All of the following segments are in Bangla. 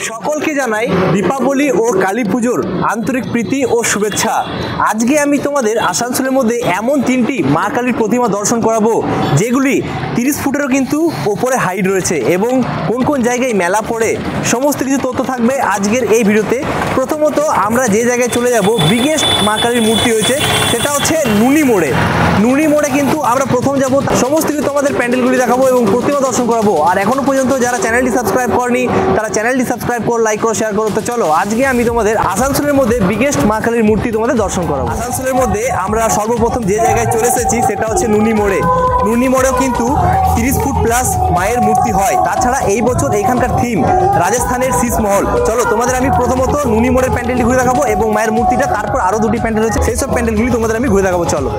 সকলকে জানাই দীপাবলি ও কালী পুজোর আন্তরিক প্রীতি ও শুভেচ্ছা। আজকে আমি তোমাদের আসানসোলের মধ্যে এমন তিনটি মা কালীর প্রতিমা দর্শন করাবো যেগুলি 30 ফুটেরও কিন্তু ওপরে হাইট রয়েছে এবং কোন কোন জায়গায় মেলা পড়ে সমস্ত কিছু তথ্য থাকবে আজকের এই ভিডিওতে। প্রথমত আমরা যে জায়গায় চলে যাব, বিগেস্ট মা কালীর মূর্তি হয়েছে, সেটা হচ্ছে নুনি মোড়ে। নুনি মোড়ে কিন্তু আমরা প্রথম যাব, সমস্ত কিছু তোমাদের প্যান্ডেলগুলি দেখাবো এবং প্রতিমা দর্শন করাবো। আর এখনো পর্যন্ত যারা চ্যানেলটি সাবস্ক্রাইব করেনি তারা চ্যানেলটি সাবস্ক্রাইব করো, লাইক করো, শেয়ার করো। তো চলো আজকে আমি তোমাদের আসানসোলের মধ্যে বিগেস্ট মা কালীর মূর্তি তোমাদের দর্শন করাবো। আসানসোলের মধ্যে আমরা সর্বপ্রথম যে জায়গায় চলে এসেছি সেটা হচ্ছে নুনি মোড়ে। নুনি মোড়েও কিন্তু 30 ফুট প্লাস মায়ের মূর্তি হয়। তাছাড়া এই বছর এখানকার থিম রাজস্থানের শীষ মহল। চলো তোমাদের আমি প্রথমত নুনি মোড়ের প্যান্ডেলটি ঘুরে দেখাবো এবং মায়ের মূর্তিটা, তারপর আরো দুটি প্যান্ডেল রয়েছে সেই সব প্যান্ডেলগুলি তোমাদের আমি ঘুরে দেখাবো। চলো,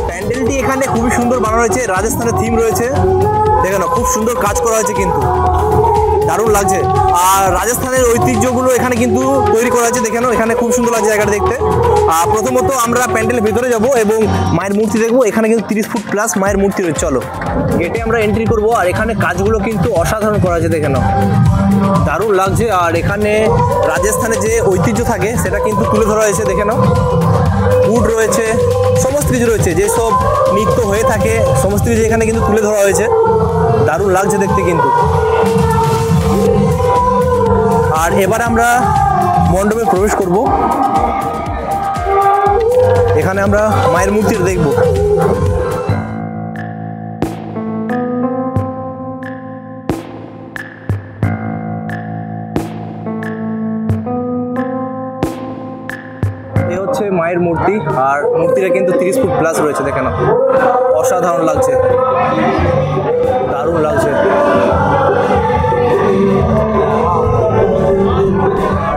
প্যান্ডেলটি এখানে খুবই সুন্দর বানানো হয়েছে, রাজস্থানের থিম রয়েছে, দেখে না খুব সুন্দর কাজ করা হয়েছে, কিন্তু দারুণ লাগছে। আর রাজস্থানের ঐতিহ্যগুলো এখানে কিন্তু তৈরি করা হয়েছে, দেখে নাও এখানে খুব সুন্দর লাগছে জায়গাটা দেখতে। প্রথমত আমরা প্যান্ডেলের ভিতরে যাব এবং মায়ের মূর্তি দেখবো। এখানে কিন্তু 30 ফুট প্লাস মায়ের মূর্তি রয়েছে। চলো গেটে আমরা এন্ট্রি করব। আর এখানে কাজগুলো কিন্তু অসাধারণ করা আছে, দেখে নাও দারুণ লাগছে। আর এখানে রাজস্থানের যে ঐতিহ্য থাকে সেটা কিন্তু তুলে ধরা হয়েছে, দেখে নাও উড রয়েছে, সমস্ত কিছু রয়েছে, যেসব নৃত্য হয়ে থাকে সমস্ত কিছু এখানে কিন্তু তুলে ধরা হয়েছে, দারুণ লাগছে দেখতে কিন্তু। আর এবার আমরা মণ্ডপে প্রবেশ করব। এখানে আমরা মায়ের মূর্তিটা দেখব। এ হচ্ছে মায়ের মূর্তি, আর মূর্তিটা কিন্তু 30 ফুট প্লাস রয়েছে, দেখে নাও অসাধারণ লাগছে, দারুণ লাগছে।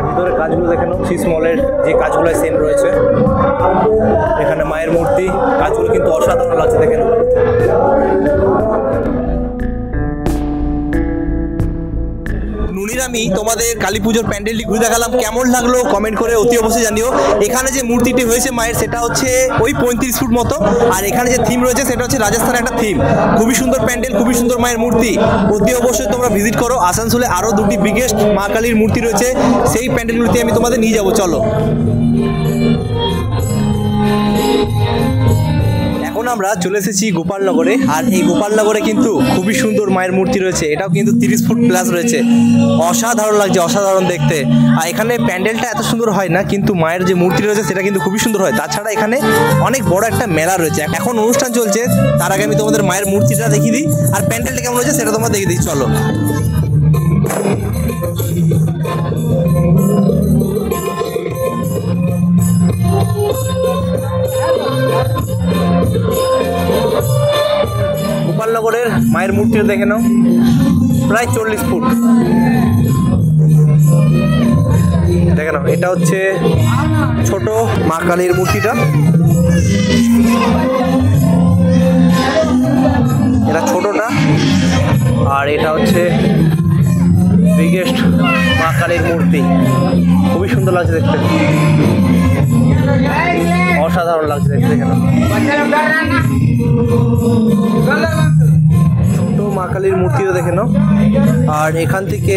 ভিতরে কাজগুলো দেখে নাও, শীষ মহলের যে কাজগুলো সেম রয়েছে। এখানে মায়ের মূর্তি, কাজগুলো কিন্তু অসাধারণ লাগছে, দেখে নাও। নুনির আমি তোমাদের কালী পুজোর প্যান্ডেলটি ঘুরে দেখালাম, কেমন লাগলো কমেন্ট করে অতি অবশ্যই জানিও। এখানে যে মূর্তিটি হয়েছে মায়ের সেটা হচ্ছে ওই 35 ফুট মতো, আর এখানে যে থিম রয়েছে সেটা হচ্ছে রাজস্থানের একটা থিম। খুবই সুন্দর প্যান্ডেল, খুবই সুন্দর মায়ের মূর্তি, অতি অবশ্যই তোমরা ভিজিট করো। আসানসোলে আরও দুটি বিগেস্ট মা কালীর মূর্তি রয়েছে, সেই প্যান্ডেলগুলিতে আমি তোমাদের নিয়ে যাবো। চলো, এখন আমরা চলে এসেছি গোপালনগরে। আর এই গোপালনগরে কিন্তু খুবই সুন্দর মায়ের মূর্তি রয়েছে, এটাও কিন্তু 30 ফুট প্লাস রয়েছে, অসাধারণ লাগছে, অসাধারণ দেখতে। আর এখানে প্যান্ডেলটা এত সুন্দর হয় না, কিন্তু মায়ের যে মূর্তি রয়েছে সেটা কিন্তু খুবই সুন্দর হয়। তাছাড়া এখানে অনেক বড় একটা মেলা রয়েছে, এখন অনুষ্ঠান চলছে, তার আগে আমি তোমাদের মায়ের মূর্তিটা দেখিয়ে দিই আর প্যান্ডেলটা কেমন হয়েছে সেটা তোমরা দেখিয়ে দিই। চলো, গোপালনগরের মায়ের মূর্তিটা দেখে নাও, প্রায় 40 ফুট, দেখে নাও। এটা হচ্ছে ছোট মা কালীর মূর্তিটা, এটা ছোটটা, আর এটা হচ্ছে বিগেস্ট মা কালীর মূর্তি। খুবই সুন্দর লাগছে দেখতে, অসাধারণ লাগছে দেখতে, দেখে নাও। ছোট মা কালীর মূর্তিটা দেখে নাও। আর এখান থেকে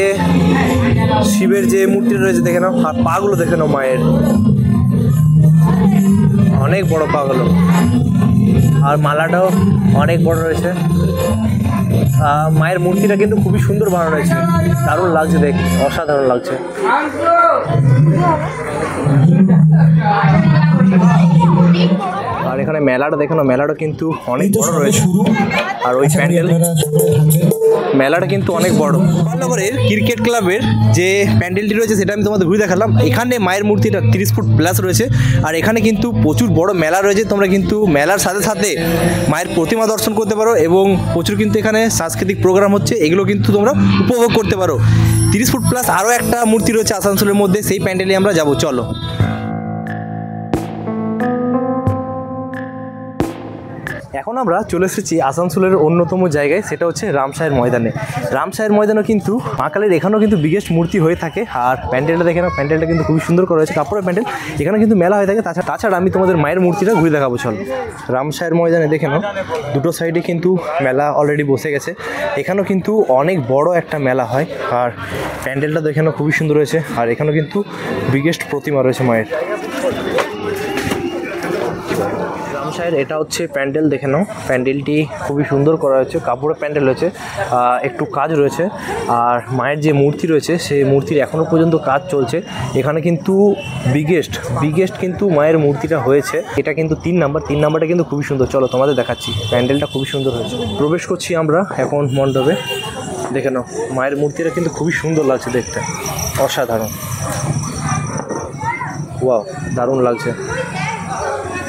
শিবের যে মূর্তিটা রয়েছে দেখে নাও, আর পাগুলো দেখে নাও, মায়ের অনেক বড় পাগুলো, আর মালাটাও অনেক বড় রয়েছে। মায়ের মূর্তিটা কিন্তু খুবই সুন্দর বানানো রয়েছে, দারুণ লাগছে দেখতে, অসাধারণ লাগছে। আর এখানে মেলাটা দেখে নাও, মেলাটা কিন্তু অনেক বড় রয়েছে। আর ওই প্যান্ডেল মেলাটা কিন্তু অনেক বড়। গোপালনগরের ক্রিকেট ক্লাবের যে প্যান্ডেলটি রয়েছে সেটা আমি তোমাদের ঘুরে দেখালাম। এখানে মায়ের মূর্তিটা 30 ফুট প্লাস রয়েছে, আর এখানে কিন্তু প্রচুর বড় মেলা রয়েছে। তোমরা কিন্তু মেলার সাথে সাথে মায়ের প্রতিমা দর্শন করতে পারো এবং প্রচুর কিন্তু এখানে সাংস্কৃতিক প্রোগ্রাম হচ্ছে, এগুলো কিন্তু তোমরা উপভোগ করতে পারো। 30 ফুট প্লাস আরও একটা মূর্তি রয়েছে আসানসোলের মধ্যে, সেই প্যান্ডেলে আমরা যাবো। চলো, এখন আমরা চলে এসেছি আসানসোলের অন্যতম জায়গায়, সেটা হচ্ছে রামসাহের ময়দানে। রামসাহের ময়দানেও কিন্তু মা কালীর এখানেও কিন্তু বিগেস্ট মূর্তি হয়ে থাকে। আর প্যান্ডেলটা দেখে নাও, প্যান্ডেলটা কিন্তু খুবই সুন্দর করা হয়েছে, কাপড়ের প্যান্ডেল। এখানে কিন্তু মেলা হয়ে থাকে। তাছাড়া আমি তোমাদের মায়ের মূর্তিটা ঘুরে দেখাবো, চল। রামসাহের ময়দানে দেখে নাও, দুটো সাইডে কিন্তু মেলা অলরেডি বসে গেছে। এখানেও কিন্তু অনেক বড় একটা মেলা হয়। আর প্যান্ডেলটা দেখে নাও, খুবই সুন্দর হয়েছে। আর এখানেও কিন্তু বিগেস্ট প্রতিমা রয়েছে মায়ের। রামসাহের এটা হচ্ছে প্যান্ডেল, দেখে নাও। প্যান্ডেলটি খুবই সুন্দর করা হয়েছে, কাপড়ের প্যান্ডেল রয়েছে, একটু কাজ রয়েছে। আর মায়ের যে মূর্তি রয়েছে সেই মূর্তির এখনও পর্যন্ত কাজ চলছে। এখানে কিন্তু বিগেস্ট কিন্তু মায়ের মূর্তিটা হয়েছে। এটা কিন্তু 3 নাম্বারটা কিন্তু খুবই সুন্দর। চলো তোমাদের দেখাচ্ছি, প্যান্ডেলটা খুবই সুন্দর হয়েছে। প্রবেশ করছি আমরা এখন মণ্ডপে। দেখে নাও, মায়ের মূর্তিটা কিন্তু খুবই সুন্দর লাগছে দেখতে, অসাধারণ। ওয়াও, দারুণ লাগছে।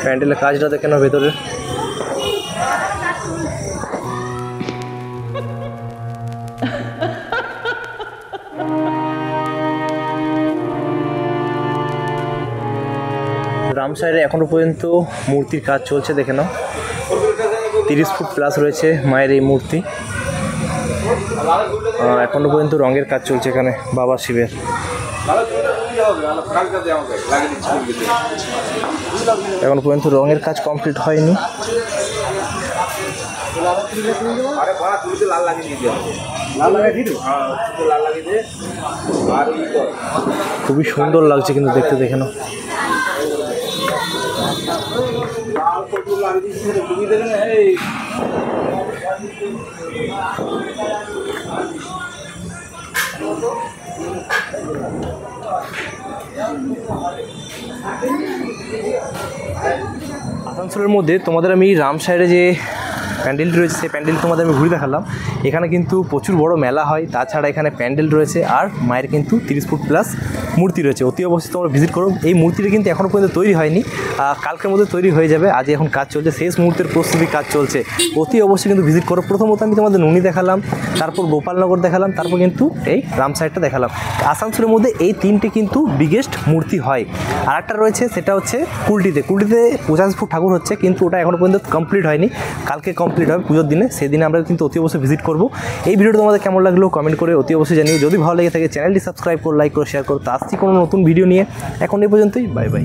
প্যান্ডেলের কাজটা দেখে নাও ভেতরে। রামসাহেরে এখনো পর্যন্ত মূর্তির কাজ চলছে, দেখে নাও। 30 ফুট প্লাস রয়েছে মায়ের এই মূর্তি। এখনো পর্যন্ত রঙের কাজ চলছে এখানে বাবা শিবের। এখন পর্যন্ত রঙের কাজ কমপ্লিট হয়নি। খুবই সুন্দর লাগছে কিন্তু দেখতে, দেখে নাও। আসানসোলের মধ্যে তোমাদের আমি রামসাহেরে যে প্যান্ডেলটি রয়েছে সেই প্যান্ডেল তোমাদের আমি ঘুরে দেখালাম। এখানে কিন্তু প্রচুর বড় মেলা হয়। তাছাড়া এখানে প্যান্ডেল রয়েছে আর মায়ের কিন্তু 30 ফুট প্লাস মূর্তি রয়েছে। অতি অবশ্যই তোমরা ভিজিট করো। এই মূর্তিটা কিন্তু এখনও পর্যন্ত তৈরি হয়নি, কালকের মধ্যে তৈরি হয়ে যাবে। আজ এখন কাজ চলছে, শেষ মুহূর্তের প্রস্তুতি কাজ চলছে। অতি অবশ্যই কিন্তু ভিজিট করো। প্রথমত আমি তোমাদের নুনি দেখালাম, তারপর গোপালনগর দেখালাম, তারপর কিন্তু এই রামসাহেরটা দেখালাম। আসানসোলের মধ্যে এই 3টে কিন্তু বিগেস্ট মূর্তি হয়। আর একটা রয়েছে, সেটা হচ্ছে কুলটিতে 50 ফুট ঠাকুর হচ্ছে, কিন্তু ওটা এখনও পর্যন্ত কমপ্লিট হয়নি। কালকে কমপ্লিট হবে পুজোর দিনে, সেদিনে আমরা কিন্তু অতি অবশ্যই ভিজিট করবো। এই ভিডিওটা তোমাদের কেমন লাগলো কমেন্ট করে অতি অবশ্যই জানিয়ে। যদি ভালো লেগে থাকে চ্যানেলটি সাবস্ক্রাইব করো, লাইক করো, শেয়ার করো। তো আসছি কোনো নতুন ভিডিও নিয়ে। এখন এই পর্যন্তই, বাই বাই।